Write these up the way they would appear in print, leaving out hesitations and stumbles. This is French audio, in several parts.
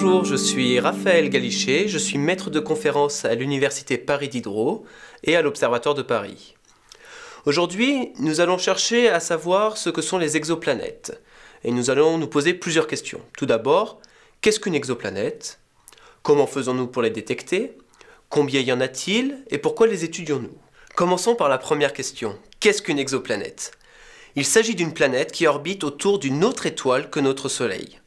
Bonjour, je suis Raphaël Galichet, je suis maître de conférence à l'Université Paris Diderot et à l'Observatoire de Paris. Aujourd'hui, nous allons chercher à savoir ce que sont les exoplanètes. Et nous allons nous poser plusieurs questions. Tout d'abord, qu'est-ce qu'une exoplanète? Comment faisons-nous pour les détecter? Combien y en a-t-il? Et pourquoi les étudions-nous? Commençons par la première question. Qu'est-ce qu'une exoplanète? Il s'agit d'une planète qui orbite autour d'une autre étoile que notre Soleil.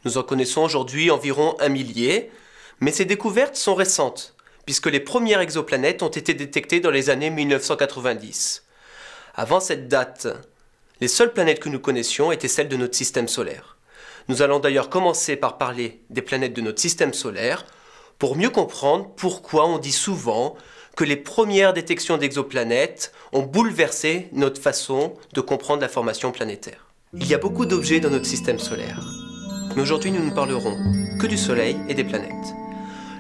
Nous en connaissons aujourd'hui environ 1 millier, mais ces découvertes sont récentes, puisque les premières exoplanètes ont été détectées dans les années 1990. Avant cette date, les seules planètes que nous connaissions étaient celles de notre système solaire. Nous allons d'ailleurs commencer par parler des planètes de notre système solaire, pour mieux comprendre pourquoi on dit souvent que les premières détections d'exoplanètes ont bouleversé notre façon de comprendre la formation planétaire. Il y a beaucoup d'objets dans notre système solaire. Mais aujourd'hui, nous ne parlerons que du Soleil et des planètes.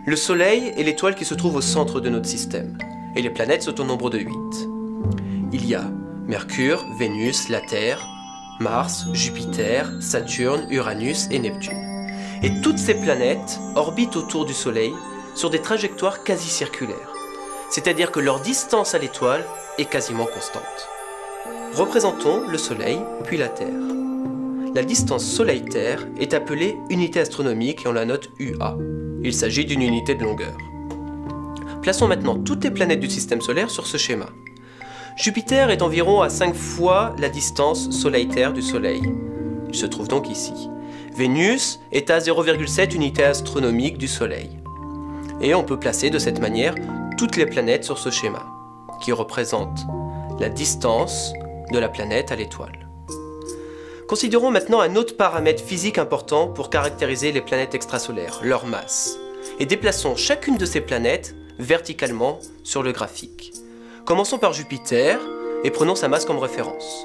Le Soleil est l'étoile qui se trouve au centre de notre système, et les planètes sont au nombre de 8. Il y a Mercure, Vénus, la Terre, Mars, Jupiter, Saturne, Uranus et Neptune. Et toutes ces planètes orbitent autour du Soleil sur des trajectoires quasi circulaires, c'est-à-dire que leur distance à l'étoile est quasiment constante. Représentons le Soleil puis la Terre. La distance Soleil-Terre est appelée unité astronomique et on la note UA. Il s'agit d'une unité de longueur. Plaçons maintenant toutes les planètes du système solaire sur ce schéma. Jupiter est environ à 5 fois la distance Soleil-Terre du Soleil. Il se trouve donc ici. Vénus est à 0,7 unité astronomique du Soleil. Et on peut placer de cette manière toutes les planètes sur ce schéma, qui représente la distance de la planète à l'étoile. Considérons maintenant un autre paramètre physique important pour caractériser les planètes extrasolaires, leur masse. Et déplaçons chacune de ces planètes verticalement sur le graphique. Commençons par Jupiter et prenons sa masse comme référence.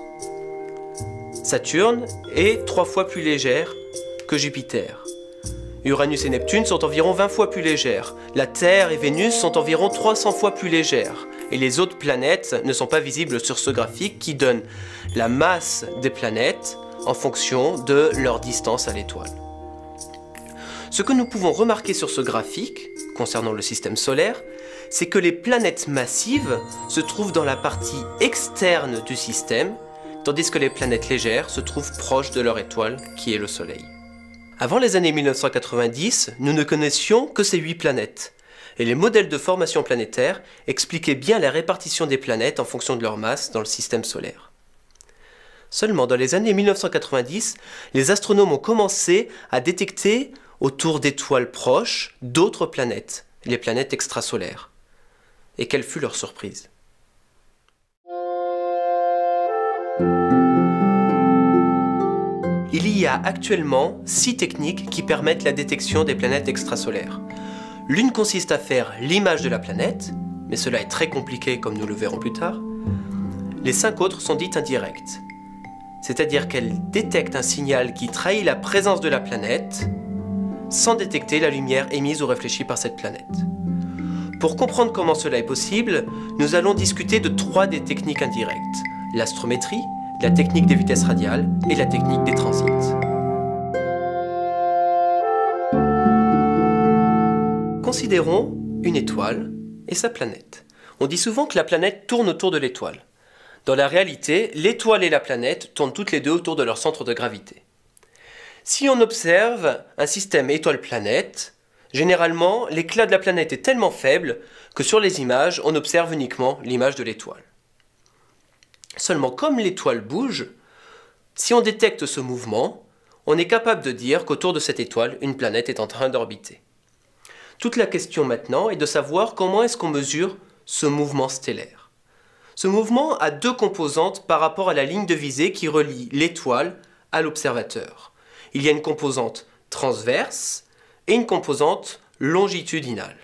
Saturne est 3 fois plus légère que Jupiter. Uranus et Neptune sont environ 20 fois plus légères. La Terre et Vénus sont environ 300 fois plus légères. Et les autres planètes ne sont pas visibles sur ce graphique qui donne la masse des planètes en fonction de leur distance à l'étoile. Ce que nous pouvons remarquer sur ce graphique, concernant le système solaire, c'est que les planètes massives se trouvent dans la partie externe du système, tandis que les planètes légères se trouvent proches de leur étoile, qui est le Soleil. Avant les années 1990, nous ne connaissions que ces 8 planètes, et les modèles de formation planétaire expliquaient bien la répartition des planètes en fonction de leur masse dans le système solaire. Seulement dans les années 1990, les astronomes ont commencé à détecter autour d'étoiles proches d'autres planètes, les planètes extrasolaires. Et quelle fut leur surprise? Il y a actuellement 6 techniques qui permettent la détection des planètes extrasolaires. L'une consiste à faire l'image de la planète, mais cela est très compliqué comme nous le verrons plus tard. Les 5 autres sont dites indirectes, c'est-à-dire qu'elles détectent un signal qui trahit la présence de la planète sans détecter la lumière émise ou réfléchie par cette planète. Pour comprendre comment cela est possible, nous allons discuter de 3 des techniques indirectes: l'astrométrie, la technique des vitesses radiales et la technique des transits. Considérons une étoile et sa planète. On dit souvent que la planète tourne autour de l'étoile. Dans la réalité, l'étoile et la planète tournent toutes les deux autour de leur centre de gravité. Si on observe un système étoile-planète, généralement, l'éclat de la planète est tellement faible que sur les images, on observe uniquement l'image de l'étoile. Seulement, comme l'étoile bouge, si on détecte ce mouvement, on est capable de dire qu'autour de cette étoile, une planète est en train d'orbiter. Toute la question maintenant est de savoir comment est-ce qu'on mesure ce mouvement stellaire. Ce mouvement a 2 composantes par rapport à la ligne de visée qui relie l'étoile à l'observateur. Il y a une composante transverse et une composante longitudinale.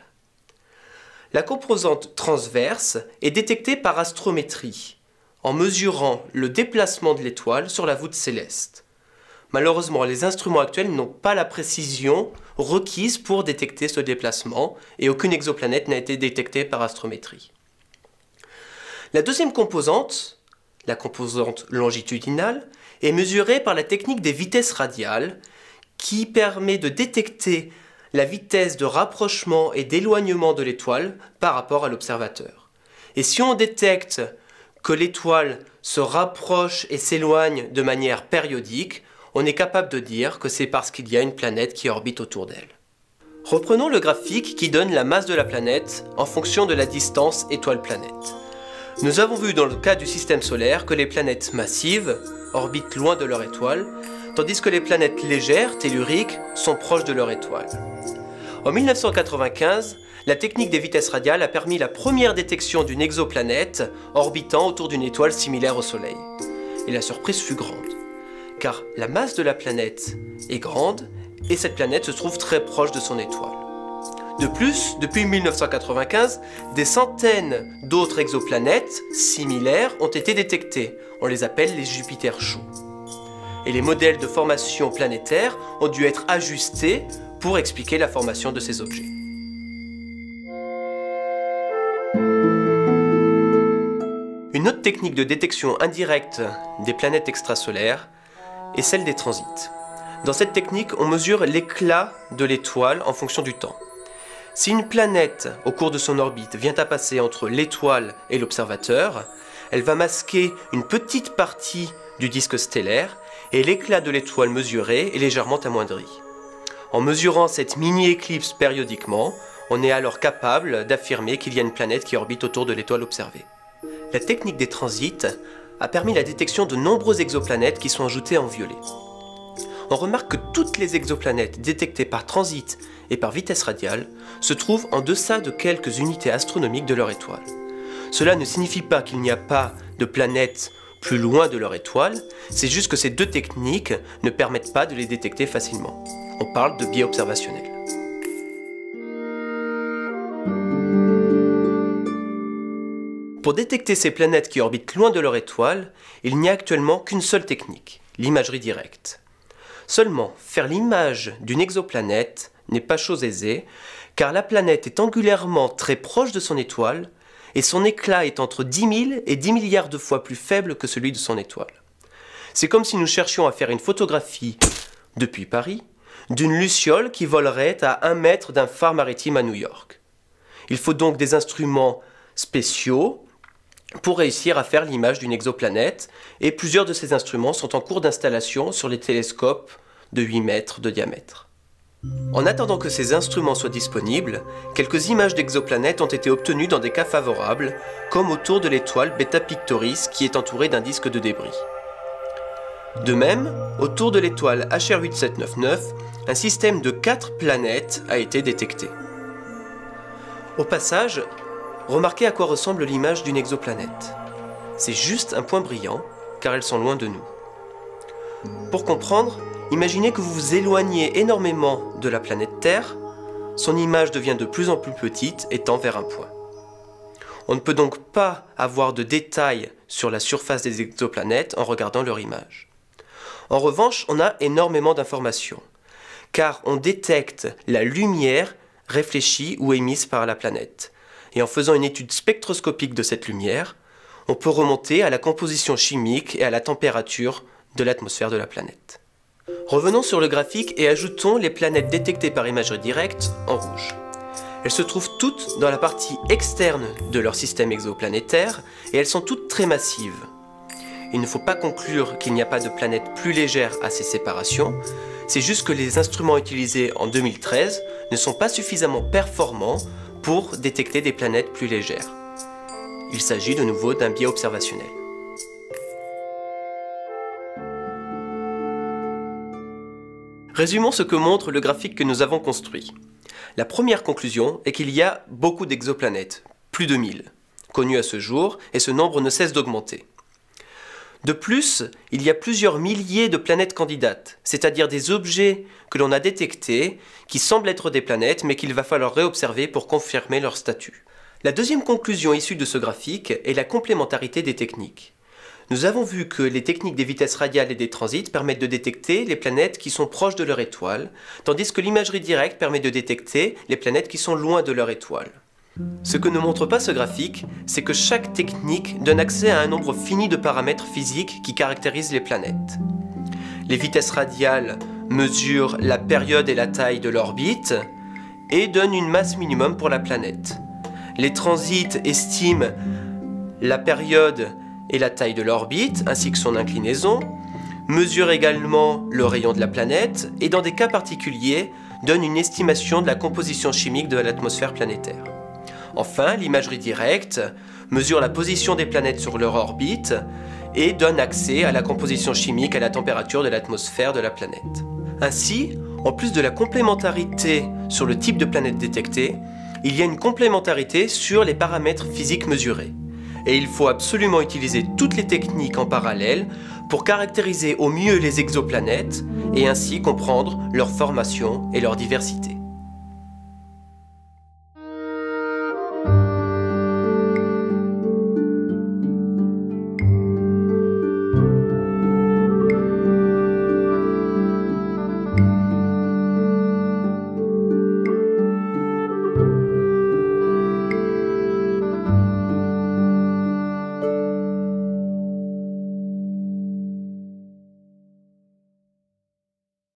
La composante transverse est détectée par astrométrie, en mesurant le déplacement de l'étoile sur la voûte céleste. Malheureusement, les instruments actuels n'ont pas la précision requise pour détecter ce déplacement et aucune exoplanète n'a été détectée par astrométrie. La deuxième composante, la composante longitudinale, est mesurée par la technique des vitesses radiales qui permet de détecter la vitesse de rapprochement et d'éloignement de l'étoile par rapport à l'observateur. Et si on détecte que l'étoile se rapproche et s'éloigne de manière périodique, on est capable de dire que c'est parce qu'il y a une planète qui orbite autour d'elle. Reprenons le graphique qui donne la masse de la planète en fonction de la distance étoile-planète. Nous avons vu dans le cas du système solaire que les planètes massives orbitent loin de leur étoile, tandis que les planètes légères, telluriques, sont proches de leur étoile. En 1995, la technique des vitesses radiales a permis la première détection d'une exoplanète orbitant autour d'une étoile similaire au Soleil. Et la surprise fut grande, car la masse de la planète est grande et cette planète se trouve très proche de son étoile. De plus, depuis 1995, des centaines d'autres exoplanètes similaires ont été détectées. On les appelle les Jupiters chauds. Et les modèles de formation planétaire ont dû être ajustés pour expliquer la formation de ces objets. Une autre technique de détection indirecte des planètes extrasolaires est celle des transits. Dans cette technique, on mesure l'éclat de l'étoile en fonction du temps. Si une planète, au cours de son orbite, vient à passer entre l'étoile et l'observateur, elle va masquer une petite partie du disque stellaire et l'éclat de l'étoile mesurée est légèrement amoindri. En mesurant cette mini-éclipse périodiquement, on est alors capable d'affirmer qu'il y a une planète qui orbite autour de l'étoile observée. La technique des transits a permis la détection de nombreuses exoplanètes qui sont ajoutées en violet. On remarque que toutes les exoplanètes détectées par transit et par vitesse radiale se trouvent en deçà de quelques unités astronomiques de leur étoile. Cela ne signifie pas qu'il n'y a pas de planètes plus loin de leur étoile, c'est juste que ces deux techniques ne permettent pas de les détecter facilement. On parle de biais observationnel. Pour détecter ces planètes qui orbitent loin de leur étoile, il n'y a actuellement qu'une seule technique, l'imagerie directe. Seulement, faire l'image d'une exoplanète n'est pas chose aisée, car la planète est angulairement très proche de son étoile, et son éclat est entre 10 000 et 10 milliards de fois plus faible que celui de son étoile. C'est comme si nous cherchions à faire une photographie, depuis Paris, d'une luciole qui volerait à 1 mètre d'un phare maritime à New York. Il faut donc des instruments spéciaux pour réussir à faire l'image d'une exoplanète, et plusieurs de ces instruments sont en cours d'installation sur les télescopes de 8 mètres de diamètre. En attendant que ces instruments soient disponibles, quelques images d'exoplanètes ont été obtenues dans des cas favorables, comme autour de l'étoile Beta Pictoris qui est entourée d'un disque de débris. De même, autour de l'étoile HR 8799, un système de 4 planètes a été détecté. Au passage, remarquez à quoi ressemble l'image d'une exoplanète. C'est juste un point brillant, car elles sont loin de nous. Pour comprendre, imaginez que vous vous éloignez énormément de la planète Terre, son image devient de plus en plus petite et tend vers un point. On ne peut donc pas avoir de détails sur la surface des exoplanètes en regardant leur image. En revanche, on a énormément d'informations, car on détecte la lumière réfléchie ou émise par la planète. Et en faisant une étude spectroscopique de cette lumière, on peut remonter à la composition chimique et à la température de l'atmosphère de la planète. Revenons sur le graphique et ajoutons les planètes détectées par imagerie directe en rouge. Elles se trouvent toutes dans la partie externe de leur système exoplanétaire et elles sont toutes très massives. Il ne faut pas conclure qu'il n'y a pas de planètes plus légères à ces séparations, c'est juste que les instruments utilisés en 2013 ne sont pas suffisamment performants pour détecter des planètes plus légères. Il s'agit de nouveau d'un biais observationnel. Résumons ce que montre le graphique que nous avons construit. La première conclusion est qu'il y a beaucoup d'exoplanètes, plus de 1000, connues à ce jour, et ce nombre ne cesse d'augmenter. De plus, il y a plusieurs milliers de planètes candidates, c'est-à-dire des objets que l'on a détectés, qui semblent être des planètes, mais qu'il va falloir réobserver pour confirmer leur statut. La deuxième conclusion issue de ce graphique est la complémentarité des techniques. Nous avons vu que les techniques des vitesses radiales et des transits permettent de détecter les planètes qui sont proches de leur étoile, tandis que l'imagerie directe permet de détecter les planètes qui sont loin de leur étoile. Ce que ne montre pas ce graphique, c'est que chaque technique donne accès à un nombre fini de paramètres physiques qui caractérisent les planètes. Les vitesses radiales mesure la période et la taille de l'orbite et donne une masse minimum pour la planète. Les transits estiment la période et la taille de l'orbite ainsi que son inclinaison, mesurent également le rayon de la planète et dans des cas particuliers donnent une estimation de la composition chimique de l'atmosphère planétaire. Enfin, l'imagerie directe mesure la position des planètes sur leur orbite et donne accès à la composition chimique et à la température de l'atmosphère de la planète. Ainsi, en plus de la complémentarité sur le type de planète détectée, il y a une complémentarité sur les paramètres physiques mesurés. Et il faut absolument utiliser toutes les techniques en parallèle pour caractériser au mieux les exoplanètes et ainsi comprendre leur formation et leur diversité.